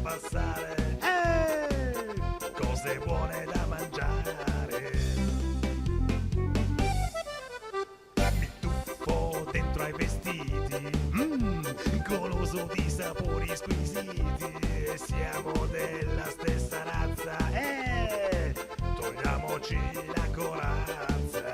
passare, cose buone da mangiare. Mi tuffo dentro ai vestiti, goloso di sapori squisiti. Siamo della stessa razza, togliamoci la corazza.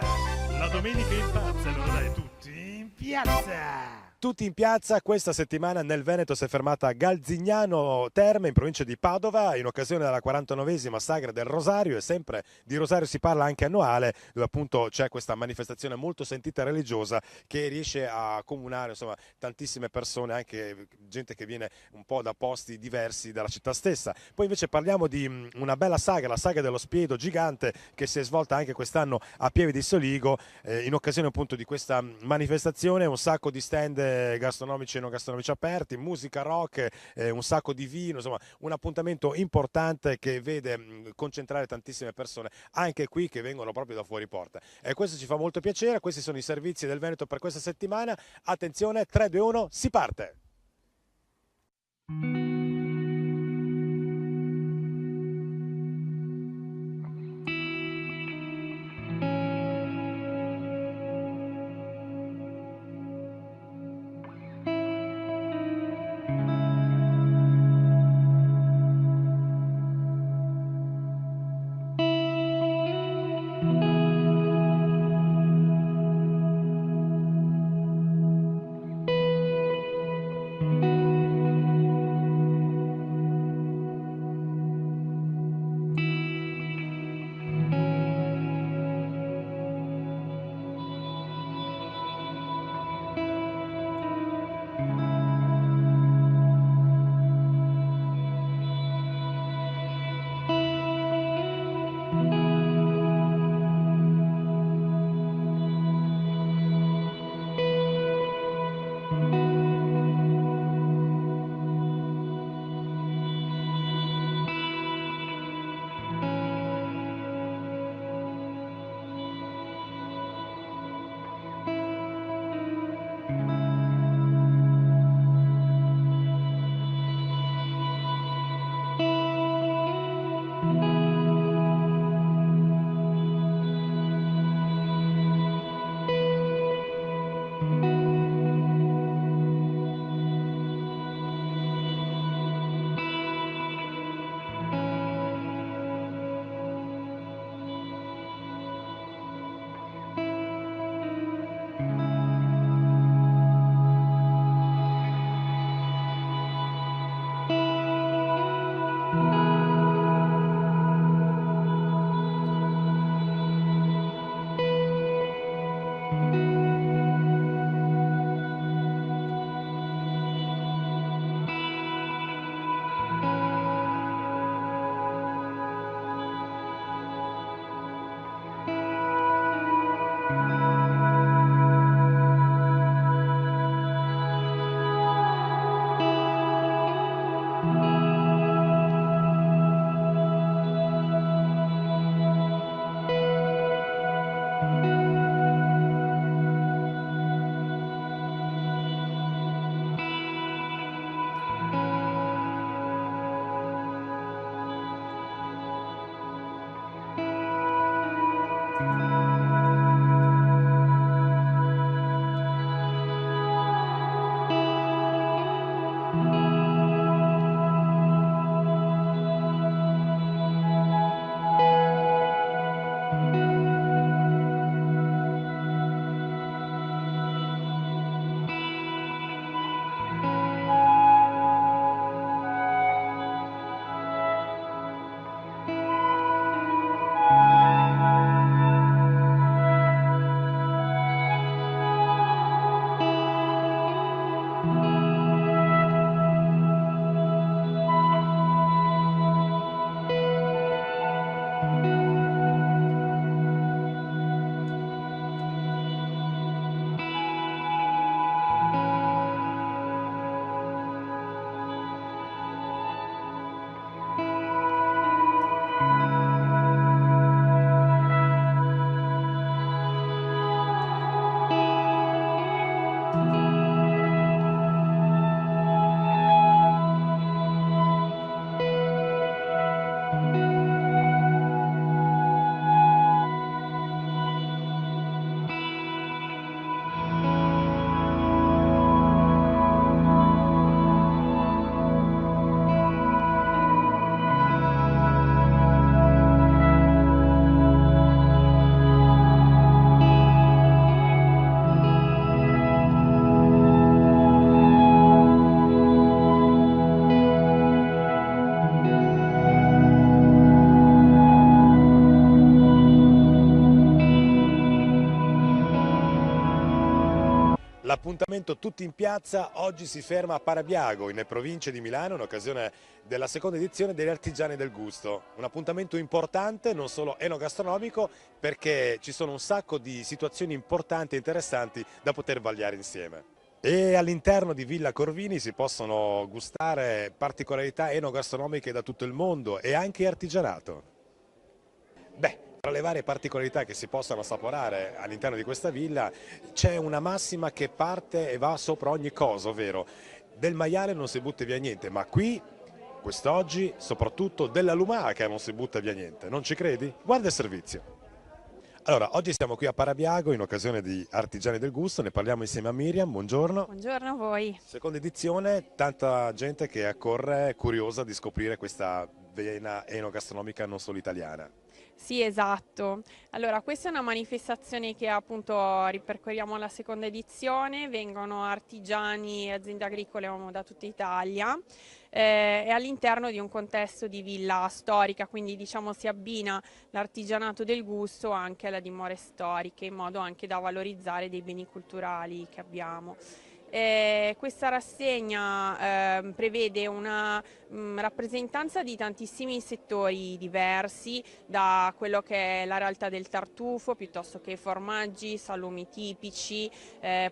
La domenica impazza, allora dai, tutti in piazza! Tutti in piazza. Questa settimana nel Veneto si è fermata a Galzignano Terme, in provincia di Padova, in occasione della 49esima Sagra del Rosario, e sempre di Rosario si parla anche annuale, dove appunto c'è questa manifestazione molto sentita e religiosa che riesce a comunare, insomma, tantissime persone, anche gente che viene un po' da posti diversi dalla città stessa. Poi invece parliamo di una bella sagra, la saga dello Spiedo Gigante, che si è svolta anche quest'anno a Pieve di Soligo, in occasione appunto di questa manifestazione. Un sacco di stand gastronomici e non gastronomici aperti, musica rock, un sacco di vino, insomma un appuntamento importante che vede concentrare tantissime persone anche qui, che vengono proprio da fuori porta, e questo ci fa molto piacere. Questi sono i servizi del Veneto per questa settimana. Attenzione, 3, 2, 1, si parte! L'appuntamento tutti in piazza oggi si ferma a Parabiago, in provincia di Milano, in occasione della seconda edizione degli Artigiani del Gusto. Un appuntamento importante, non solo enogastronomico, perché ci sono un sacco di situazioni importanti e interessanti da poter vagliare insieme. E all'interno di Villa Corvini si possono gustare particolarità enogastronomiche da tutto il mondo e anche artigianato. Beh, tra le varie particolarità che si possono assaporare all'interno di questa villa c'è una massima che parte e va sopra ogni cosa, ovvero del maiale non si butta via niente, ma qui, quest'oggi, soprattutto della lumaca non si butta via niente, non ci credi? Guarda il servizio. Allora, oggi siamo qui a Parabiago in occasione di Artigiani del Gusto, ne parliamo insieme a Miriam, buongiorno. Buongiorno a voi. Seconda edizione, tanta gente che accorre curiosa di scoprire questa vena enogastronomica non solo italiana. Sì, esatto. Allora, questa è una manifestazione che appunto ripercorriamo alla seconda edizione, vengono artigiani e aziende agricole da tutta Italia e all'interno di un contesto di villa storica, quindi diciamo si abbina l'artigianato del gusto anche alle dimore storiche, in modo anche da valorizzare dei beni culturali che abbiamo. Questa rassegna prevede una rappresentanza di tantissimi settori diversi, da quello che è la realtà del tartufo, piuttosto che formaggi, salumi tipici,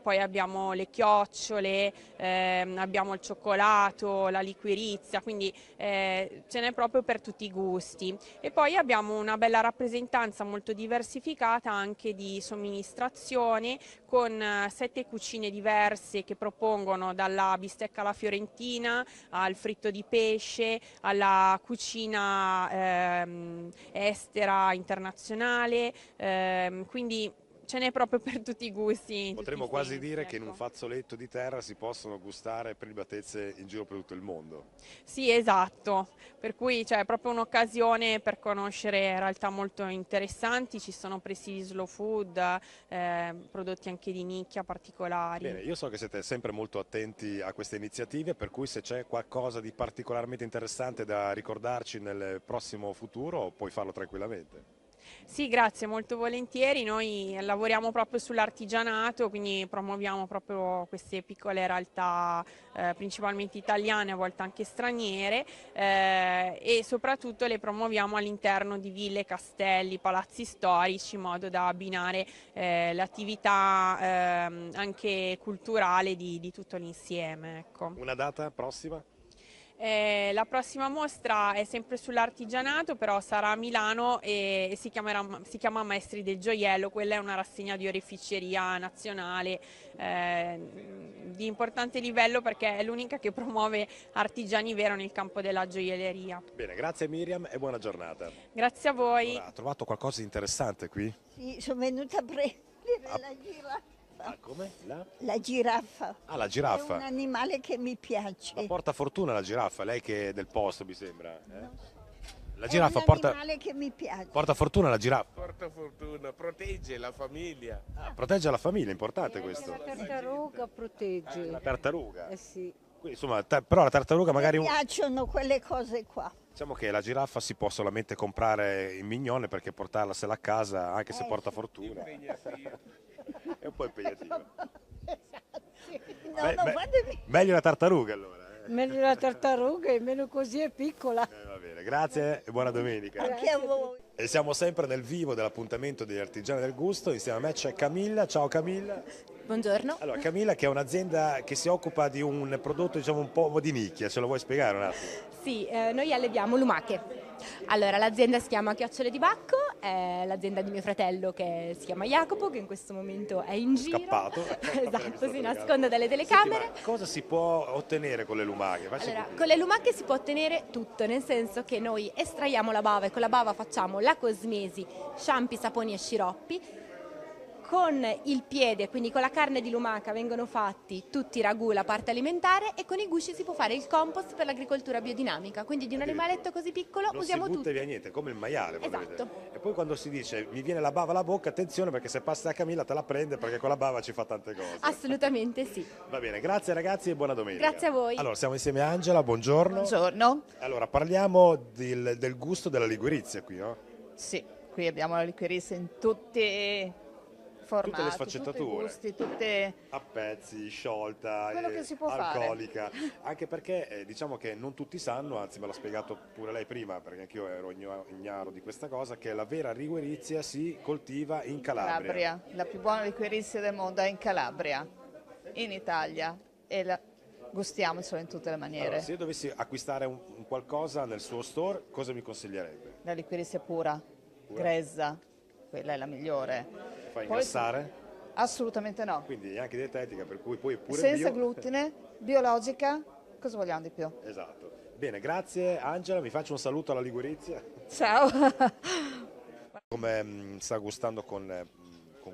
poi abbiamo le chiocciole, abbiamo il cioccolato, la liquirizia, quindi ce n'è proprio per tutti i gusti. E poi abbiamo una bella rappresentanza molto diversificata anche di somministrazione, con 7 cucine diverse che propongono dalla bistecca alla fiorentina al fritto di pesce alla cucina estera internazionale, quindi ce n'è proprio per tutti i gusti. Potremmo quasi dire che in un ecco. fazzoletto di terra si possono gustare prelibatezze in giro per tutto il mondo. Sì, esatto, per cui c'è proprio un'occasione per conoscere realtà molto interessanti, ci sono presidi slow food, prodotti anche di nicchia particolari. Bene, io so che siete sempre molto attenti a queste iniziative, per cui se c'è qualcosa di particolarmente interessante da ricordarci nel prossimo futuro, puoi farlo tranquillamente. Sì, grazie, molto volentieri. Noi lavoriamo proprio sull'artigianato, quindi promuoviamo proprio queste piccole realtà, principalmente italiane, a volte anche straniere, e soprattutto le promuoviamo all'interno di ville, castelli, palazzi storici, in modo da abbinare l'attività anche culturale di tutto l'insieme. Ecco. Una data prossima? La prossima mostra è sempre sull'artigianato, però sarà a Milano e si chiama Maestri del Gioiello. Quella è una rassegna di oreficeria nazionale di importante livello, perché è l'unica che promuove artigiani vero nel campo della gioielleria. Bene, grazie Miriam e buona giornata. Grazie a voi. Allora, ha trovato qualcosa di interessante qui? Sì, sono venuta a prendere la giraffa. Ah, come? La giraffa. Ah, la È giraffa. un animale che mi piace. Ma porta fortuna la giraffa, lei che è del posto mi sembra. La È giraffa un porta animale che mi piace. fortuna la giraffa. Porta fortuna, protegge la famiglia. Ah, protegge la famiglia, importante questo. La tartaruga protegge. La tartaruga. Eh sì. Quindi, insomma, però la tartaruga magari... Mi piacciono quelle cose qua. Diciamo che la giraffa si può solamente comprare in mignone, perché portarsela a casa, anche se porta fortuna, è un po' impegnativo. No, Beh, no, beh, fatemi. meglio la tartaruga allora. Meglio la tartaruga e meno così è piccola. Va bene, grazie e buona domenica. Anche a voi. E siamo sempre nel vivo dell'appuntamento degli Artigiani del Gusto, insieme a me c'è Camilla. Ciao Camilla. Buongiorno. Allora, Camilla che è un'azienda che si occupa di un prodotto diciamo un po' di nicchia, ce lo vuoi spiegare un attimo? Sì, noi alleviamo lumache. Allora, l'azienda si chiama Chiocciole di Bacco, è l'azienda di mio fratello che si chiama Jacopo, che in questo momento è in giro. Scappato. Esatto, si nasconde dalle telecamere. Senti, ma cosa si può ottenere con le lumache? Allora, con le lumache si può ottenere tutto, nel senso che noi estraiamo la bava e con la bava facciamo la cosmesi, shampoo, saponi e sciroppi. Con il piede, quindi con la carne di lumaca, vengono fatti tutti i ragù, la parte alimentare, e con i gusci si può fare il compost per l'agricoltura biodinamica. Quindi di un animaletto così piccolo non usiamo si butta tutto. via niente, come il maiale. Esatto. vedete. E poi quando si dice mi viene la bava alla bocca, attenzione perché se passa da Camilla te la prende, perché con la bava ci fa tante cose. Assolutamente sì. Va bene, grazie ragazzi e buona domenica. Grazie a voi. Allora, siamo insieme a Angela, buongiorno. Buongiorno. Allora, parliamo del gusto della ligurizia qui, no? Sì, qui abbiamo la liquirizia in tutti formati, tutte le tutti i sfaccettature. gusti, tutte... A pezzi, sciolta, Quello che si può fare. alcolica, anche perché diciamo che non tutti sanno, anzi me l'ha spiegato pure lei prima, perché anch'io ero ignaro di questa cosa, che la vera riguerizia si coltiva in Calabria. La più buona liquirizia del mondo è in Calabria, in Italia, e gustiamocelo in tutte le maniere. Allora, se io dovessi acquistare un qualcosa nel suo store, cosa mi consiglierebbe? La liquirizia pura, grezza, quella è la migliore. Fa Poi- ingrassare? Assolutamente no. Quindi è anche dietetica, per cui poi pure Senza bio. glutine, biologica, cosa vogliamo di più? Esatto. Bene, grazie Angela, mi faccio un saluto alla ligurizia. Ciao! Come sta gustando con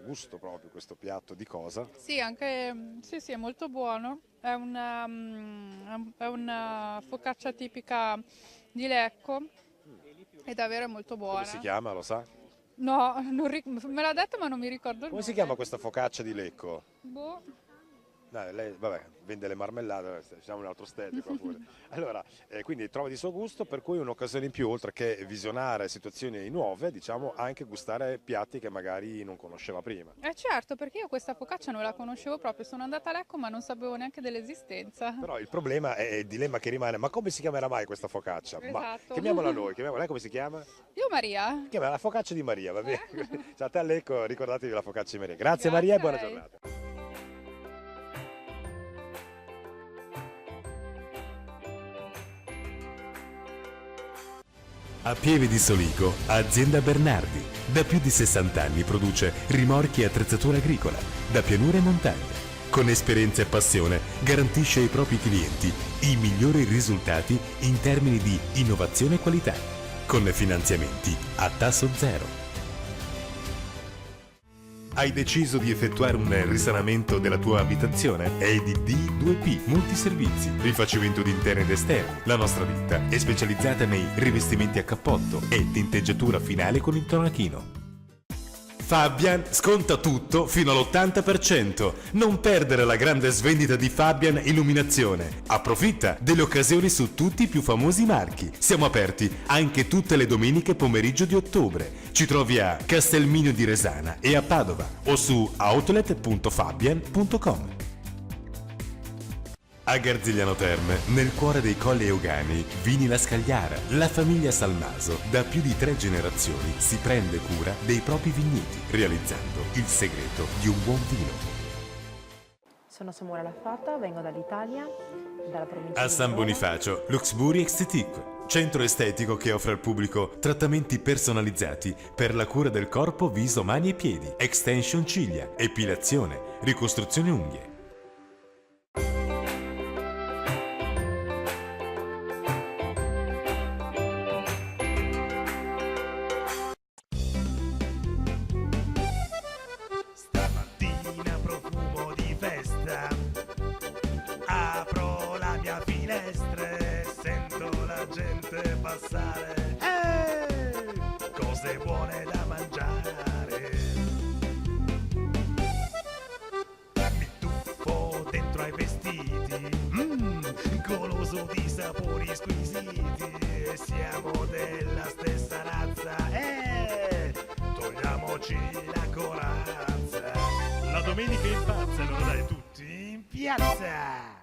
gusto proprio questo piatto di cosa? Sì, anche sì, è molto buono. È una focaccia tipica di Lecco. È davvero molto buona. Come si chiama, lo sa? No, me l'ha detto ma non mi ricordo il Come si nome. chiama questa focaccia di Lecco? Boh. Dai, lei, vabbè, vende le marmellate, siamo un altro stand qua pure. Allora, quindi trova di suo gusto, per cui un'occasione in più, oltre che visionare situazioni nuove, diciamo anche gustare piatti che magari non conosceva prima. Certo, perché io questa focaccia non la conoscevo proprio, sono andata a Lecco ma non sapevo neanche dell'esistenza. Però il problema è il dilemma che rimane, ma come si chiamerà mai questa focaccia? Ma Esatto. chiamiamola noi, lei come si chiama? Io Maria. Chiama la focaccia di Maria, va bene? Ciao a te Lecco, ricordatevi la focaccia di Maria. Grazie Maria e buona a lei. giornata. A Pieve di Solico, azienda Bernardi. Da più di 60 anni produce rimorchi e attrezzatura agricola, da pianura e montagna. Con esperienza e passione garantisce ai propri clienti i migliori risultati in termini di innovazione e qualità, con finanziamenti a tasso zero. Hai deciso di effettuare un risanamento della tua abitazione? EDD 2P Multiservizi, rifacimento di interni ed esterni. La nostra ditta è specializzata nei rivestimenti a cappotto e tinteggiatura finale con intonachino. Fabian sconta tutto fino all'80%. Non perdere la grande svendita di Fabian Illuminazione. Approfitta delle occasioni su tutti i più famosi marchi. Siamo aperti anche tutte le domeniche pomeriggio di ottobre. Ci trovi a Castelmino di Resana e a Padova o su outlet.fabian.com. A Garzigliano Terme, nel cuore dei Colli Eugani, Vini La Scagliara, la famiglia Salmaso, da più di 3 generazioni, si prende cura dei propri vigneti, realizzando il segreto di un buon vino. Sono Samuele Laffata, vengo dall'Italia, dalla provincia A di San Verona. Bonifacio, Luxbury Estetique, centro estetico che offre al pubblico trattamenti personalizzati per la cura del corpo, viso, mani e piedi, extension ciglia, epilazione, ricostruzione unghie. Stamattina profumo di festa, apro la mia finestra e sento la gente passare. Cose buone da mangiare. Mi tuffo dentro ai vestiti, goloso di sapori squisiti. Siamo della stessa razza, togliamoci la corazza. La domenica impazza, allora dai tutti in piazza.